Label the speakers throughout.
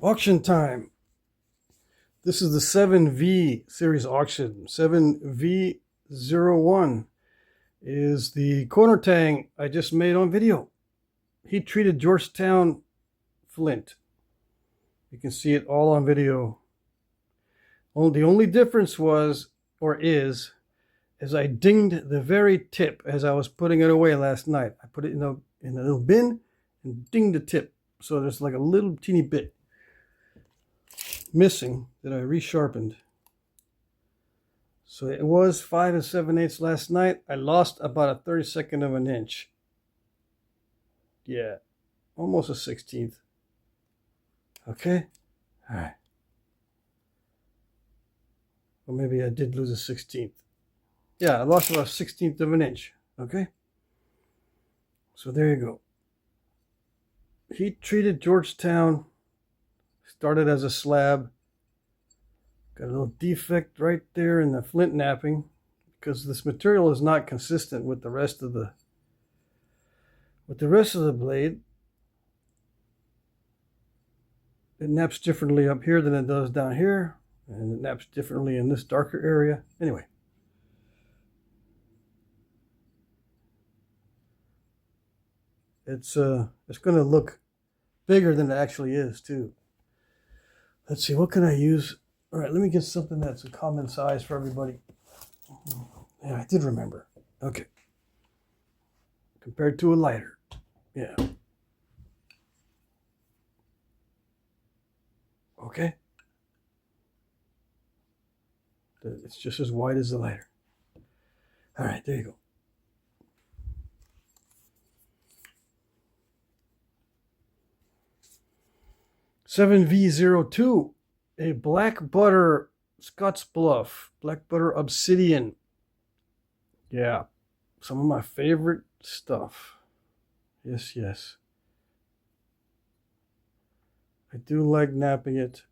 Speaker 1: Auction time. This is the 7V series auction. 7V01 is the corner tang I just made on video. Heat treated Georgetown flint. You can see it all on video. The only difference was, or is I dinged the very tip as I was putting it away last night. I put it in a little bin and dinged the tip. So there's like a little teeny bit missing that I resharpened. So it was 5 7/8 last night. I lost about a 32nd of an inch. Yeah, almost a 16th. Okay, all right. Or maybe I did lose a 16th. Yeah, I lost about a 16th of an inch. Okay, so there you go. Heat treated Georgetown. Started as a slab. Got a little defect right there in the flint napping because this material is not consistent with the rest of the blade. It naps differently up here than it does down here, and it naps differently in this darker area. Anyway, it's going to look bigger than it actually is too. Let's see, what can I use? All right, let me get something that's a common size for everybody. Yeah, I did remember. Okay. Compared to a lighter. Yeah. Okay. It's just as wide as the lighter. All right, there you go. (7V02), a black butter Scotch Bluff, black butter Obsidian. Yeah, some of my favorite stuff. Yes, yes. I do like napping it.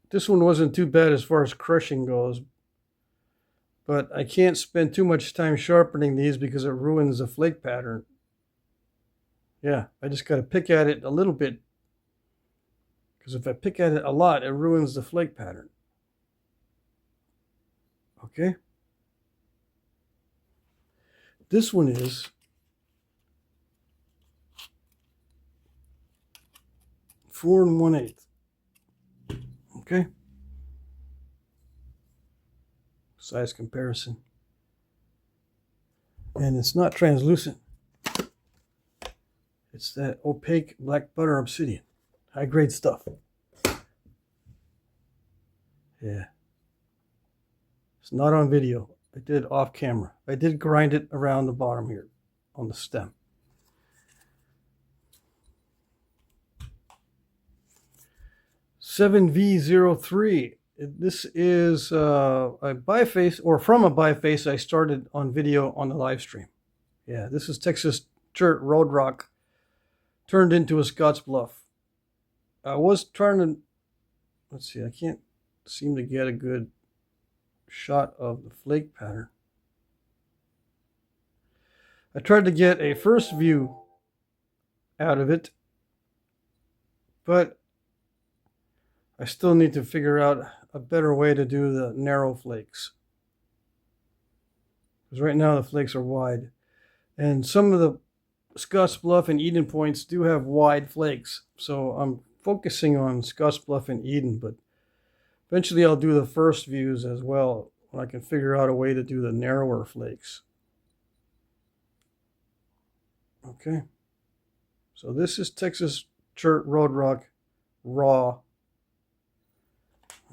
Speaker 1: This one wasn't too bad as far as crushing goes, but I can't spend too much time sharpening these because it ruins the flake pattern. Yeah, I just got to pick at it a little bit. Because if I pick at it a lot, it ruins the flake pattern. Okay? This one is 4 1/8. Okay? Size comparison. And it's not translucent. It's that opaque black butter Obsidian. High grade stuff. Yeah. It's not on video. I did it off camera. I did grind it around the bottom here on the stem. (7V03). This is a biface, or from a biface I started on video on the live stream. Yeah, this is Texas Chert Road Rock turned into a Scotch Bluff. I was trying to, let's see, I can't seem to get a good shot of the flake pattern. I tried to get a first view out of it, but I still need to figure out a better way to do the narrow flakes. Because right now the flakes are wide. And some of the Scotch Bluff and Eden points do have wide flakes. So I'm focusing on Scotch Bluff and Eden, but eventually I'll do the first views as well when I can figure out a way to do the narrower flakes. Okay. So this is Texas Chert Road Rock raw.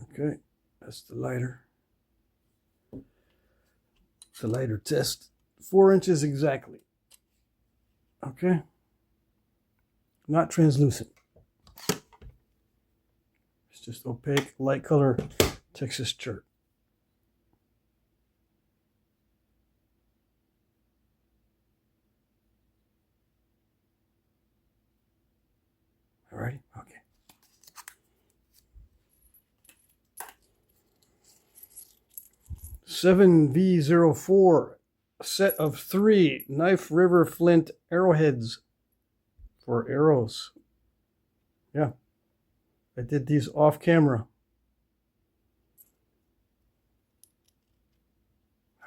Speaker 1: Okay, that's the lighter. The lighter test. 4 inches exactly. Okay. Not translucent. It's just opaque, light color Texas Chert. Alrighty, okay. (7V04), a set of 3 Knife River Flint arrowheads for arrows. Yeah. I did these off camera.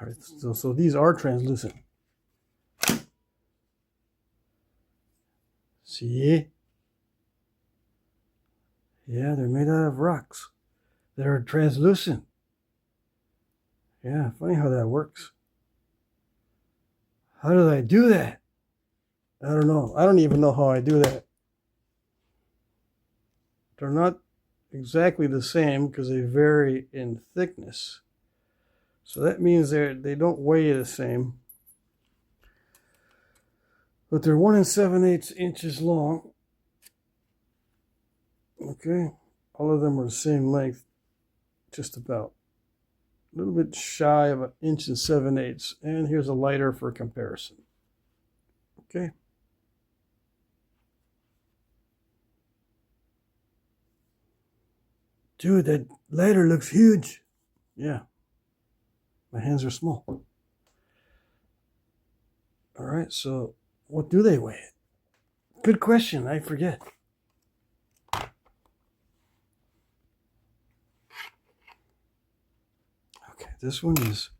Speaker 1: All right, so these are translucent. See? Yeah, they're made out of rocks that are translucent. Yeah, funny how that works. How did I do that? I don't know. I don't even know how I do that. They're not exactly the same because they vary in thickness. So that means they don't weigh the same. But they're 1 7/8 inches long. Okay. All of them are the same length. Just about. A little bit shy of 1 7/8 inches. And here's a lighter for comparison. Okay. Dude, that lighter looks huge. Yeah. My hands are small. All right, so what do they weigh? Good question. I forget. Okay, this one is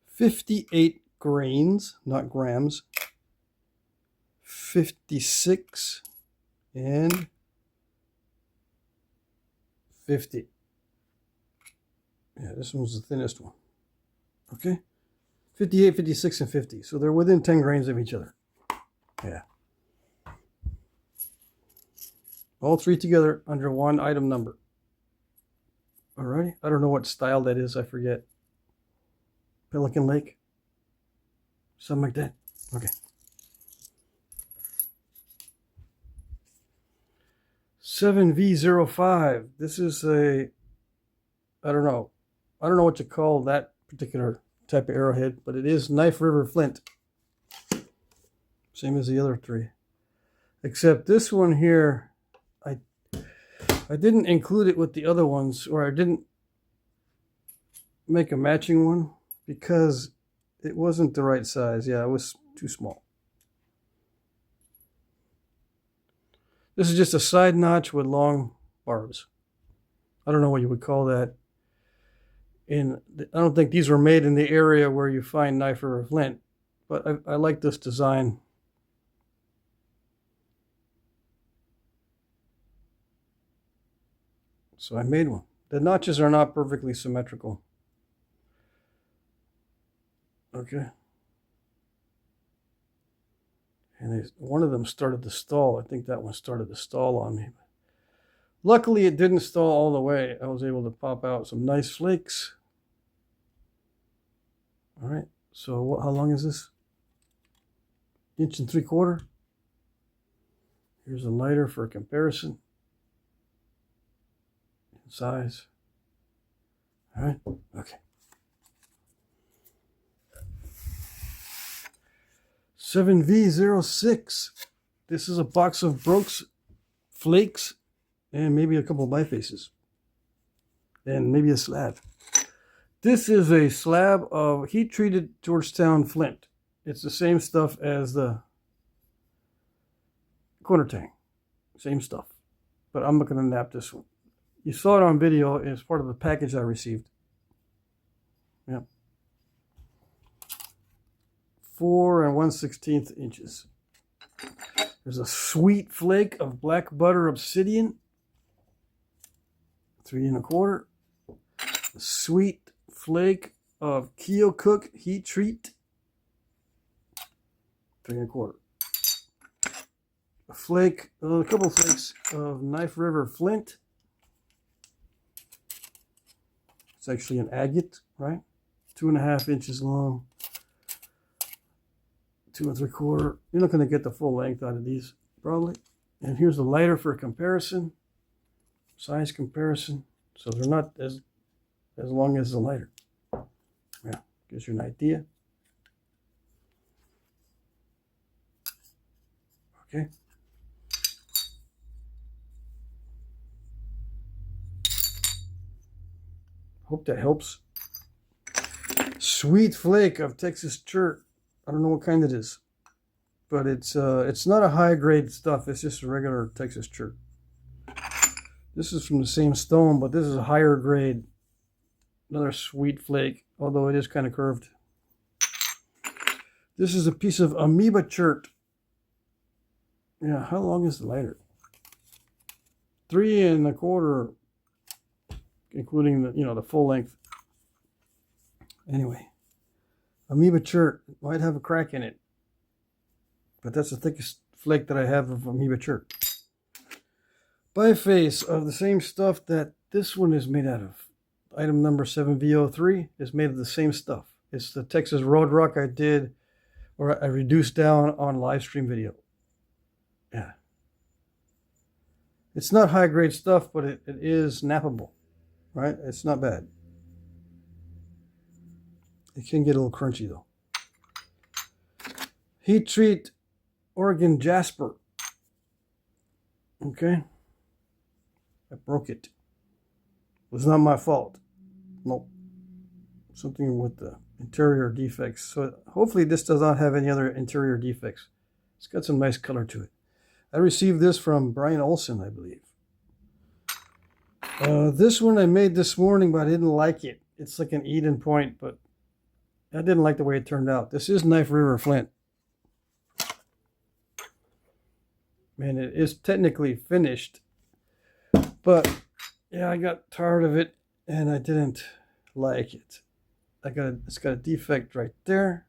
Speaker 1: 58 grains, not grams. 56 and 50. Yeah, this one's the thinnest one. Okay. 58, 56, and 50. So they're within 10 grains of each other. Yeah. All three together under one item number. Alrighty. I don't know what style that is. I forget. Pelican Lake. Something like that. Okay. 7V05. This is a, I don't know what to call that particular type of arrowhead, but it is Knife River flint. Same as the other three. Except this one here, I didn't include it with the other ones, or I didn't make a matching one because it wasn't the right size. Yeah, it was too small. This is just a side notch with long barbs. I don't know what you would call that. I don't think these were made in the area where you find Knife River flint, but I like this design. So I made one. The notches are not perfectly symmetrical. Okay. And one of them started to stall. I think that one started to stall on me. Luckily, it didn't stall all the way. I was able to pop out some nice flakes. All right, so how long is this? 1 3/4 inches. Here's a lighter for comparison. In size. All right, okay. 7V06. This is a box of Brooks flakes and maybe a couple of bifaces. And maybe a slab. This is a slab of heat-treated Georgetown flint. It's the same stuff as the corner tang. Same stuff. But I'm not going to nap this one. You saw it on video. It's part of the package I received. Yep. 4 1/16 inches. There's a sweet flake of black butter obsidian. 3 1/4. A sweet flake of Keokuk heat treat. 3 1/4. A couple flakes of Knife River flint. It's actually an agate, right? 2 1/2 inches long. 2 3/4. You're not going to get the full length out of these, probably. And here's the lighter for comparison. Size comparison. So they're not as long as the lighter. Yeah, gives you an idea. Okay. Hope that helps. Sweet flake of Texas chert. I don't know what kind it is, but it's not a high grade stuff. It's just a regular Texas chert. This is from the same stone, but this is a higher grade. Another sweet flake, although it is kind of curved. This is a piece of amoeba chert. Yeah, how long is the lighter? 3 1/4, including the full length. Anyway, amoeba chert might have a crack in it, but that's the thickest flake that I have of amoeba chert. Biface of the same stuff that this one is made out of. Item number 7V03 is made of the same stuff. It's the Texas Road Rock I did, or I reduced down on live stream video. Yeah. It's not high grade stuff, but it is nappable, right? It's not bad. It can get a little crunchy though. Heat treat Oregon Jasper. Okay. I broke it. It was not my fault. Nope. Something with the interior defects. So hopefully this does not have any other interior defects. It's got some nice color to it. I received this from Brian Olson, I believe. This one I made this morning, but I didn't like it. It's like an Eden Point, but I didn't like the way it turned out. This is Knife River Flint. And it is technically finished. But yeah, I got tired of it and I didn't like it. It's got a defect right there.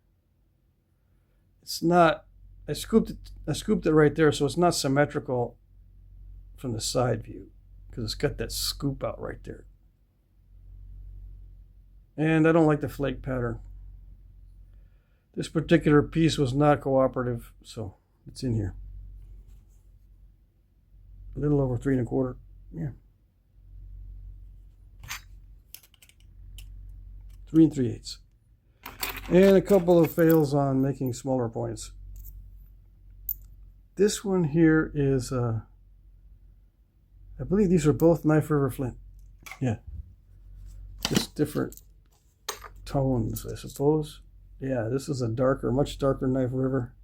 Speaker 1: It's not, I scooped it right there, so it's not symmetrical from the side view because it's got that scoop out right there. And I don't like the flake pattern. This particular piece was not cooperative, so it's in here. A little over 3 1/4. Yeah. 3 3/8. And a couple of fails on making smaller points. This one here is, I believe these are both Knife River Flint. Yeah. Just different tones, I suppose. Yeah, this is a darker, much darker Knife River.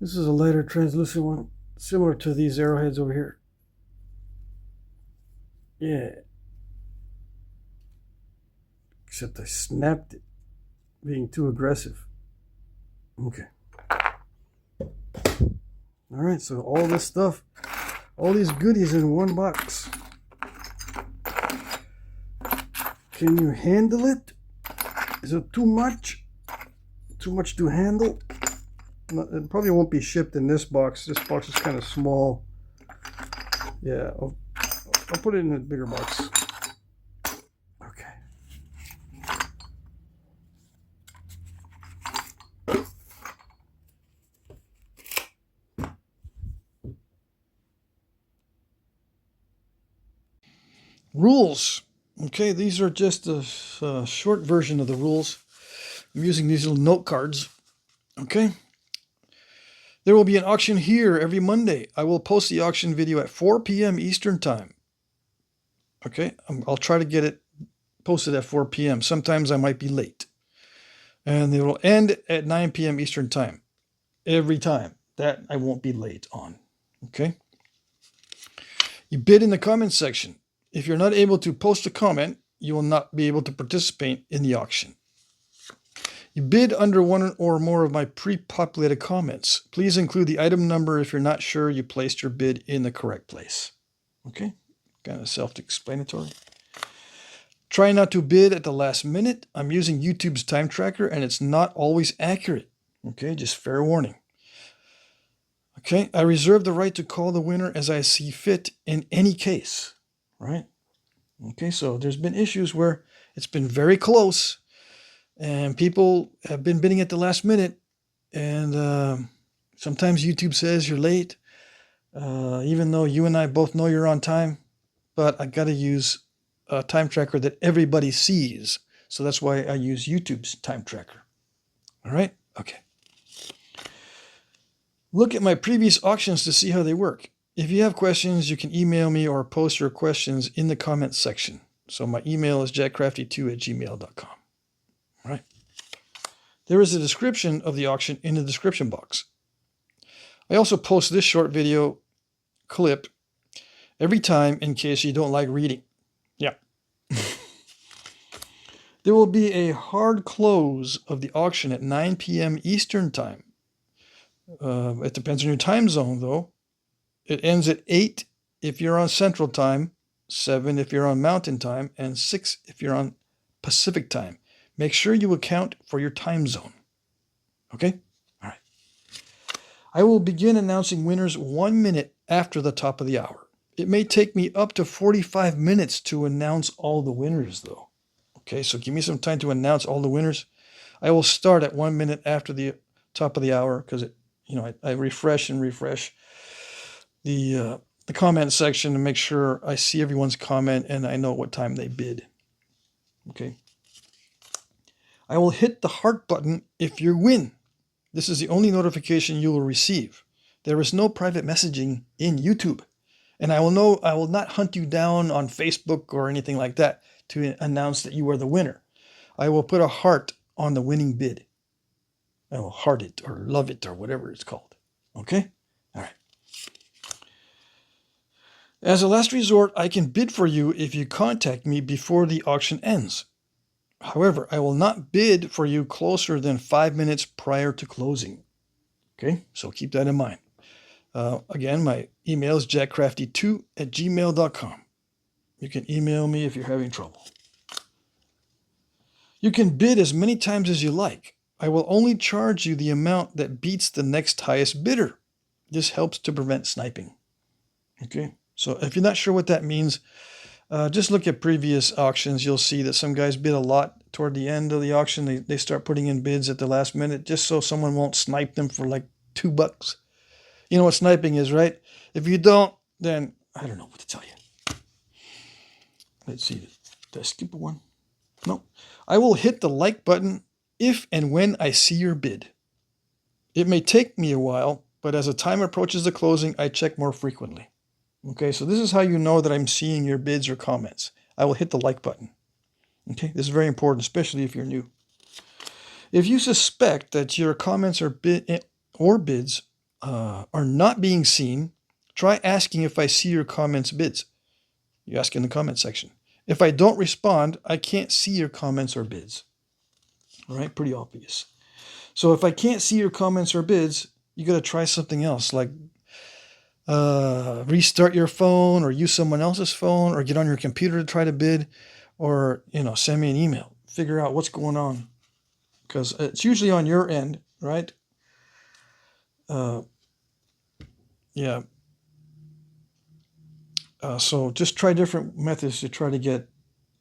Speaker 1: This is a lighter translucent one, similar to these arrowheads over here. Yeah. Except I snapped it, being too aggressive. Okay. All right, so all this stuff, all these goodies in one box. Can you handle it? Is it too much? Too much to handle? It probably won't be shipped in this box. This box is kind of small. Yeah, I'll put it in a bigger box. Okay. Rules. Okay, these are just a short version of the rules. I'm using these little note cards. Okay. There will be an auction here every Monday. I will post the auction video at 4 p.m. Eastern Time. Okay, I'll try to get it posted at 4 p.m. Sometimes I might be late. And it will end at 9 p.m. Eastern Time. Every time. That I won't be late on. Okay. You bid in the comments section. If you're not able to post a comment, you will not be able to participate in the auction. You bid under one or more of my pre-populated comments. Please include the item number if you're not sure you placed your bid in the correct place. Okay, kind of self-explanatory. Try not to bid at the last minute. I'm using YouTube's time tracker and it's not always accurate. Okay, just fair warning. Okay, I reserve the right to call the winner as I see fit in any case. Right? Okay, so there's been issues where it's been very close and people have been bidding at the last minute, and sometimes YouTube says you're late, even though you and I both know you're on time, but I got to use a time tracker that everybody sees. So that's why I use YouTube's time tracker. All right? Okay. Look at my previous auctions to see how they work. If you have questions, you can email me or post your questions in the comments section. So my email is jackcrafty2@gmail.com. All right. There is a description of the auction in the description box. I also post this short video clip every time in case you don't like reading. Yeah. There will be a hard close of the auction at 9 p.m. Eastern Time. It depends on your time zone, though. It ends at 8 if you're on Central Time, 7 if you're on Mountain Time, and 6 if you're on Pacific Time. Make sure you account for your time zone. Okay? All right. I will begin announcing winners 1 minute after the top of the hour. It may take me up to 45 minutes to announce all the winners, though. Okay, so give me some time to announce all the winners. I will start at 1 minute after the top of the hour because I refresh the comment section to make sure I see everyone's comment and I know what time they bid. Okay. I will hit the heart button if you win. This is the only notification you will receive. There is no private messaging in YouTube. And I will not hunt you down on Facebook or anything like that to announce that you are the winner. I will put a heart on the winning bid. I will heart it or love it or whatever it's called. Okay? All right. As a last resort, I can bid for you if you contact me before the auction ends. However, I will not bid for you closer than 5 minutes prior to closing. Okay? So keep that in mind. Again, my email is jackcrafty2@gmail.com. You can email me if you're having trouble. You can bid as many times as you like. I will only charge you the amount that beats the next highest bidder. This helps to prevent sniping. Okay, so if you're not sure what that means, just look at previous auctions. You'll see that some guys bid a lot toward the end of the auction. They start putting in bids at the last minute just so someone won't snipe them for like $2. You know what sniping is, right? If you don't, then I don't know what to tell you. Let's see. Did I skip one? No. I will hit the like button if and when I see your bid. It may take me a while, but as the time approaches the closing, I check more frequently. Okay, so this is how you know that I'm seeing your bids or comments. I will hit the like button. Okay, this is very important, especially if you're new. If you suspect that your comments or bids are not being seen, try asking if I see your comments bids. You ask in the comment section. If I don't respond, I can't see your comments or bids. All right, pretty obvious. So if I can't see your comments or bids, you got to try something else, like restart your phone or use someone else's phone or get on your computer to try to bid, or send me an email. Figure out what's going on, because it's usually on your end, right? Yeah. So just try different methods to try to get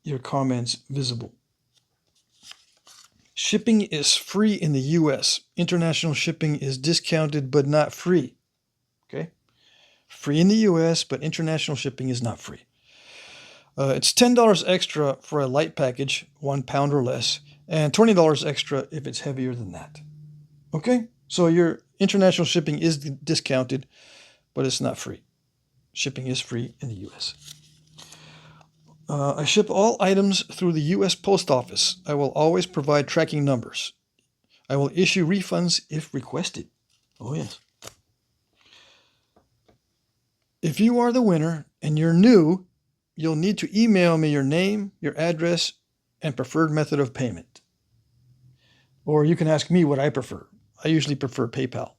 Speaker 1: your comments visible. Shipping is free in the U.S. International shipping is discounted but not free. Okay? Free in the U.S., but international shipping is not free. It's $10 extra for a light package, 1 pound or less, and $20 extra if it's heavier than that. Okay? So your international shipping is discounted, but it's not free. Shipping is free in the U.S. I ship all items through the U.S. Post Office. I will always provide tracking numbers. I will issue refunds if requested. Oh, yes. If you are the winner and you're new, you'll need to email me your name, your address, and preferred method of payment. Or you can ask me what I prefer. I usually prefer PayPal,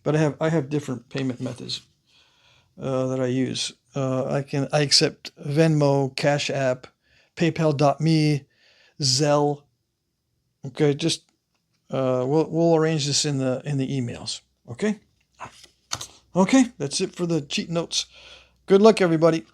Speaker 1: but I have different payment methods that I use. I accept Venmo, Cash App, PayPal.me, Zelle. Okay, just we'll arrange this in the emails. Okay. Okay, that's it for the cheat notes. Good luck, everybody.